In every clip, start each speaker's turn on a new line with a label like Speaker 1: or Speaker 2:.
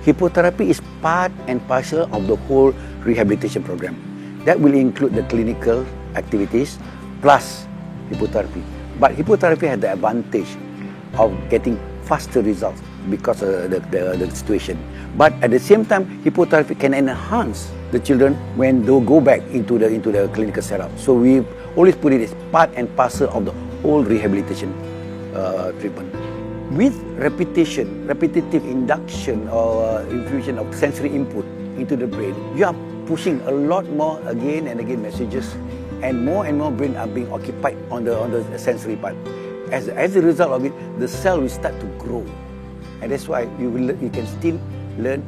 Speaker 1: Hippotherapy is part and parcel of the whole rehabilitation program. That will include the clinical activities plus hippotherapy. But hippotherapy has the advantage of getting faster results because of the situation. But at the same time, hippotherapy can enhance the children when they go back into the clinical setup. So we always put it as part and parcel of the whole rehabilitation treatment. With repetitive induction or infusion of sensory input into the brain, you are pushing a lot more again and again messages, and more brain are being occupied on the sensory part. As a result of it, the cell will start to grow, and that's why you can still learn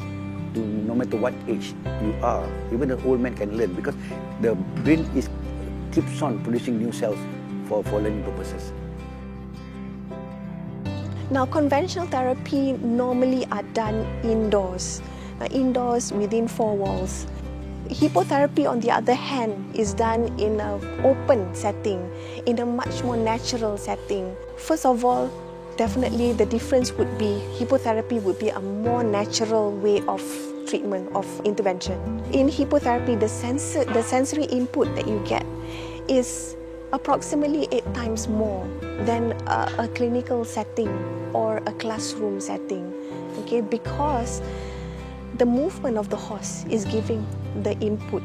Speaker 1: to, no matter what age you are. Even the old man can learn because the brain keeps on producing new cells for learning purposes.
Speaker 2: Now, conventional therapy normally are done indoors, within four walls. Hippotherapy, on the other hand, is done in an open setting, in a much more natural setting. First of all, definitely the difference would be hippotherapy would be a more natural way of treatment, of intervention. In hippotherapy, the sensory input that you get is approximately 8 times more than a clinical setting or a classroom setting, okay? Because the movement of the horse is giving the input.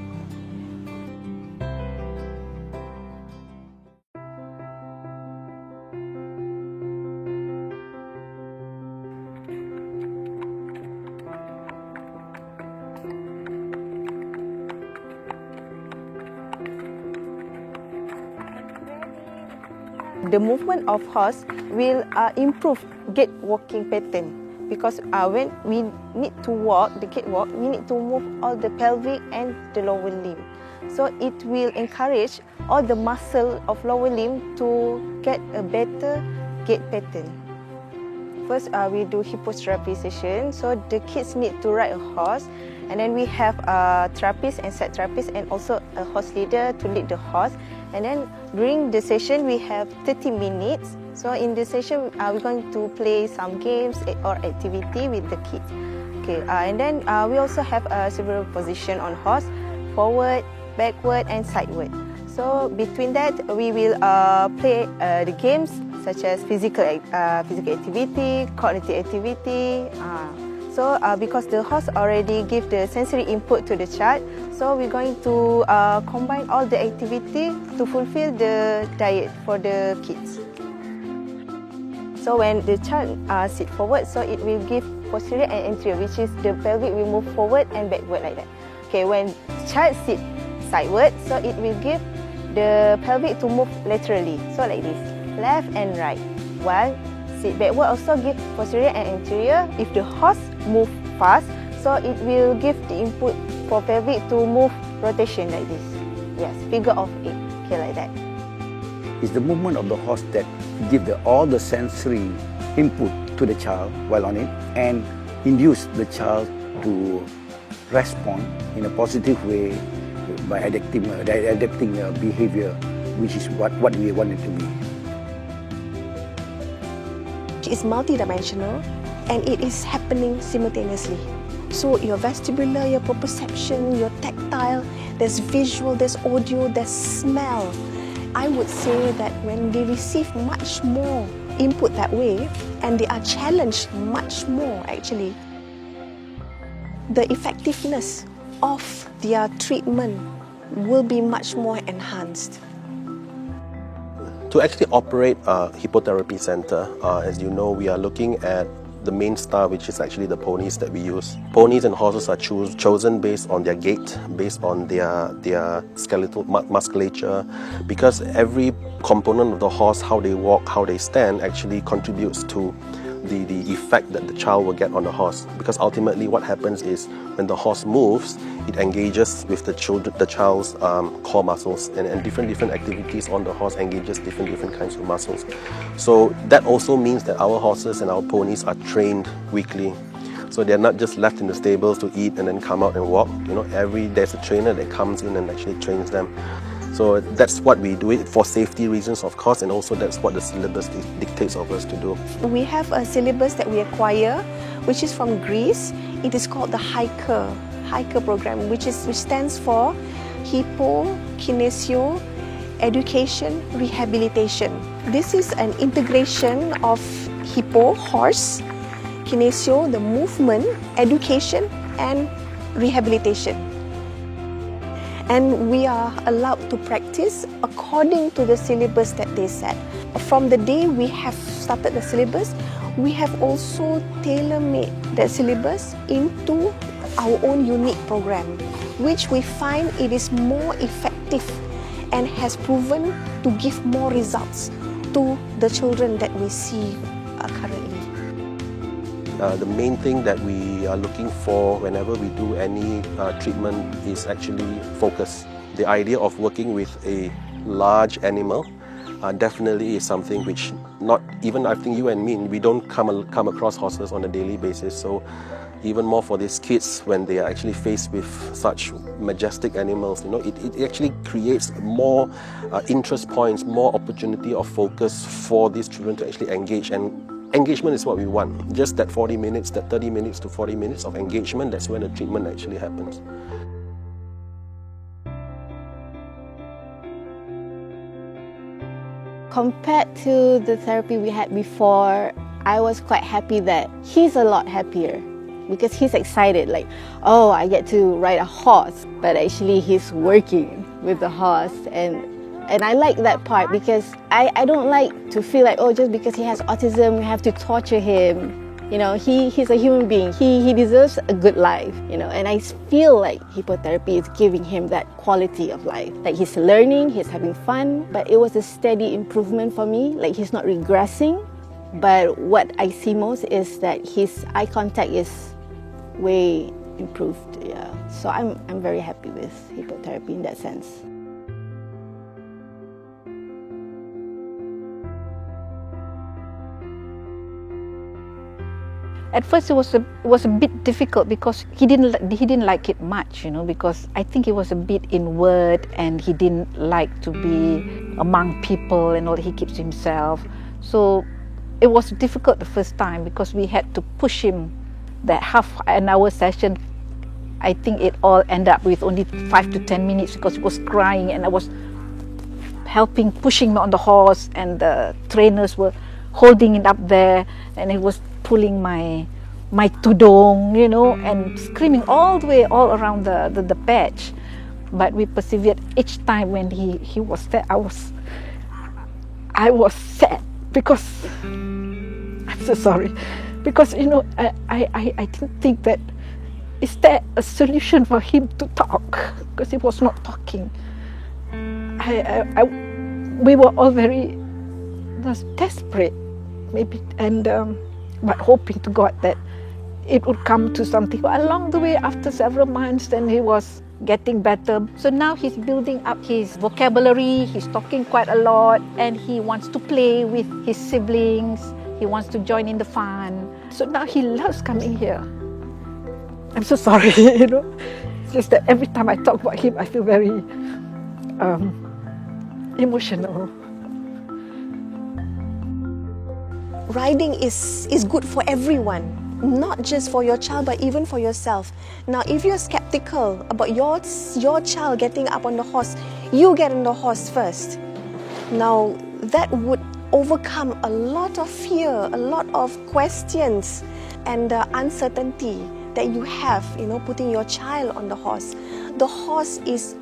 Speaker 2: The movement of horse will improve gait walking pattern, because when we need to walk, the gait walk, we need to move all the pelvic and the lower limb. So it will encourage all the muscle of lower limb to get a better gait pattern. First, we do hippotherapy session. So the kids need to ride a horse, and then we have a therapist and set therapist, and also a horse leader to lead the horse. And then during the session, we have 30 minutes. So in the session, we're going to play some games or activity with the kids. Okay, and then we also have several positions on horse: forward, backward, and sideward. So between that, we will play the games such as physical activity, cognitive activity. So because the horse already give the sensory input to the child, so we're going to combine all the activity to fulfill the diet for the kids. So when the child sit forward, so it will give posterior and anterior, which is the pelvic will move forward and backward like that. Okay, when child sit sideward, so it will give the pelvic to move laterally, so like this, left and right. While sit backward also give posterior and anterior. If the horse move fast, so it will give the input for pelvic to move rotation like this. Yes, figure of 8, okay, like that.
Speaker 1: It's the movement of the horse that give all the sensory input to the child while on it, and induce the child to respond in a positive way by adapting behavior, which is what we want it to be.
Speaker 2: It's multidimensional and it is happening simultaneously. So your vestibular, your proprioception, your tactile, there's visual, there's audio, there's smell. I would say that when they receive much more input that way, and they are challenged much more actually, the effectiveness of their treatment will be much more enhanced.
Speaker 3: To actually operate a hippotherapy center, as you know, we are looking at the main star, which is actually the ponies that we use. Ponies and horses are chosen based on their gait, based on their skeletal musculature, because every component of the horse, how they walk, how they stand, actually contributes to the effect that the child will get on the horse. Because ultimately what happens is when the horse moves, it engages with the child's core muscles, and different activities on the horse engages different kinds of muscles. So that also means that our horses and our ponies are trained weekly. So they're not just left in the stables to eat and then come out and walk. You know, there's a trainer that comes in and actually trains them. So that's what we do it for safety reasons, of course, and also that's what the syllabus dictates of us to do.
Speaker 2: We have a syllabus that we acquire, which is from Greece. It is called the Hiker program, which stands for Hippo, Kinesio, Education, Rehabilitation. This is an integration of Hippo, horse, Kinesio, the movement, education, and rehabilitation. And we are allowed to practice according to the syllabus that they set. From the day we have started the syllabus, we have also tailor-made the syllabus into our own unique program, which we find it is more effective and has proven to give more results to the children that we see currently.
Speaker 3: The main thing that we are looking for whenever we do any treatment is actually focus. The idea of working with a large animal definitely is something which not even I think you and me, we don't come across horses on a daily basis. So even more for these kids when they are actually faced with such majestic animals, it actually creates more interest points, more opportunity of focus for these children to actually engage. And engagement is what we want. Just that 40 minutes, that 30 minutes to 40 minutes of engagement, that's when the treatment actually happens.
Speaker 4: Compared to the therapy we had before, I was quite happy that he's a lot happier because he's excited, like, oh, I get to ride a horse, but actually he's working with the horse. And I like that part because I don't like to feel like, oh, just because he has autism, we have to torture him. He's a human being. He deserves a good life, and I feel like hippotherapy is giving him that quality of life. Like he's learning, he's having fun, but it was a steady improvement for me. Like he's not regressing, but what I see most is that his eye contact is way improved. Yeah. So I'm very happy with hippotherapy in that sense.
Speaker 5: At first, it was a bit difficult because he didn't like it much, because I think he was a bit inward and he didn't like to be among people and all. He keeps to himself. So it was difficult the first time because we had to push him. That half an hour session, I think it all ended up with only 5 to 10 minutes because he was crying, and I was pushing him on the horse, and the trainers were holding it up there, and he was pulling my tudung, and screaming all the way all around the patch. But we persevered. Each time when he was there, I was sad because I'm so sorry, because I didn't think that is there a solution for him to talk, because he was not talking. We were all very desperate, maybe, and but hoping to God that it would come to something. But along the way, after several months, then he was getting better. So now he's building up his vocabulary, he's talking quite a lot, and he wants to play with his siblings, he wants to join in the fun. So now he loves coming here. I'm so sorry, It's just that every time I talk about him, I feel very emotional.
Speaker 2: Riding is good for everyone, not just for your child, but even for yourself. Now, if you're skeptical about your child getting up on the horse, you get on the horse first. Now, that would overcome a lot of fear, a lot of questions, and the uncertainty that you have, putting your child on the horse. The horse is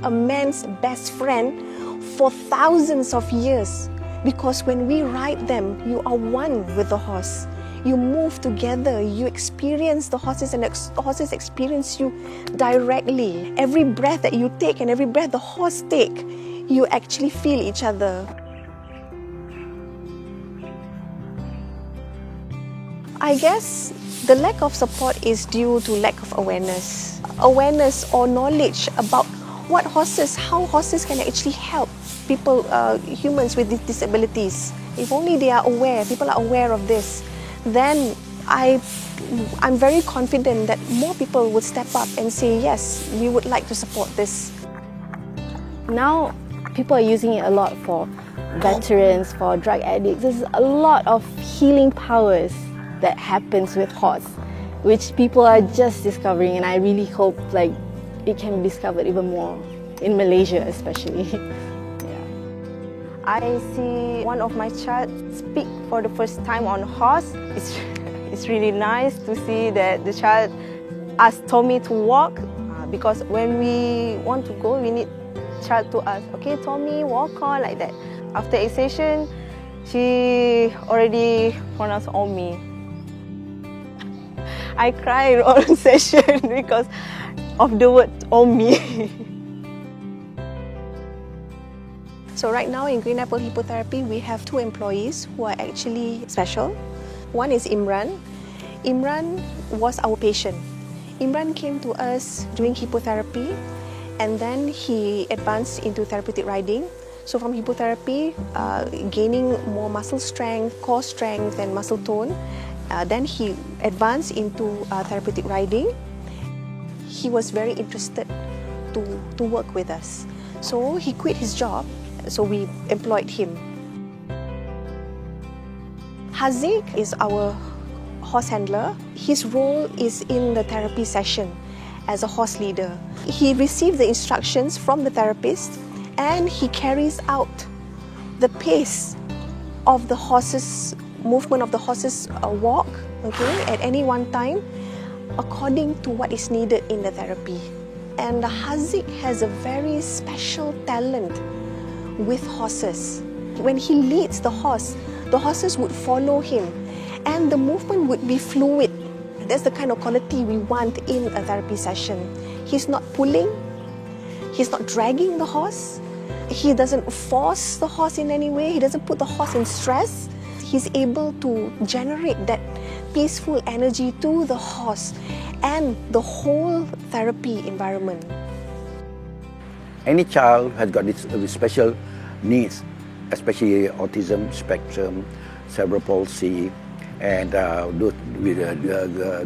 Speaker 2: a man's best friend for thousands of years. Because when we ride them, you are one with the horse. You move together, you experience the horses, and the horses experience you directly. Every breath that you take and every breath the horse takes, you actually feel each other. I guess the lack of support is due to lack of awareness. Awareness or knowledge about how horses can actually help people, humans with disabilities. If only they are aware, people are aware of this, then I'm very confident that more people would step up and say, yes, we would like to support this.
Speaker 4: Now, people are using it a lot for veterans, for drug addicts. There's a lot of healing powers that happens with horse, which people are just discovering, and I really hope like it can be discovered even more in Malaysia, especially.
Speaker 2: I see one of my child speak for the first time on horse. It's really nice to see that the child asked Tommy to walk, because when we want to go, we need child to ask, okay, Tommy, walk on, like that. After a session, she already pronounced on me. I cried all session because of the word on me.
Speaker 6: So right now in Green Apple Hippotherapy, we have 2 employees who are actually special. One is Imran. Imran was our patient. Imran came to us doing hippotherapy, and then he advanced into therapeutic riding. So from hippotherapy, gaining more muscle strength, core strength and muscle tone, then he advanced into therapeutic riding. He was very interested to work with us. So he quit his job, so we employed him. Haziq is our horse handler. His role is in the therapy session as a horse leader. He receives the instructions from the therapist and he carries out the pace of the horse's movement, of the horse's walk, okay, at any one time according to what is needed in the therapy. And Haziq has a very special talent with horses. When he leads the horses would follow him and the movement would be fluid. That's the kind of quality we want in a therapy session. He's not pulling, he's not dragging the horse, he doesn't force the horse in any way, he doesn't put the horse in stress. He's able to generate that peaceful energy to the horse and the whole therapy environment.
Speaker 1: Any child has got this special needs, especially autism spectrum, cerebral palsy, and those with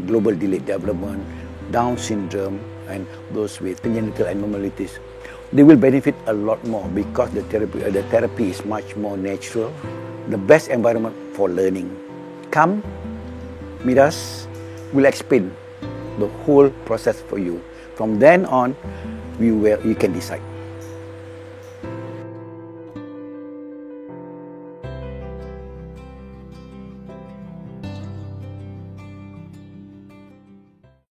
Speaker 1: global delayed development, Down syndrome, and those with congenital abnormalities. They will benefit a lot more because the therapy is much more natural, the best environment for learning. Come, meet us, we'll explain the whole process for you. From then on, you can decide.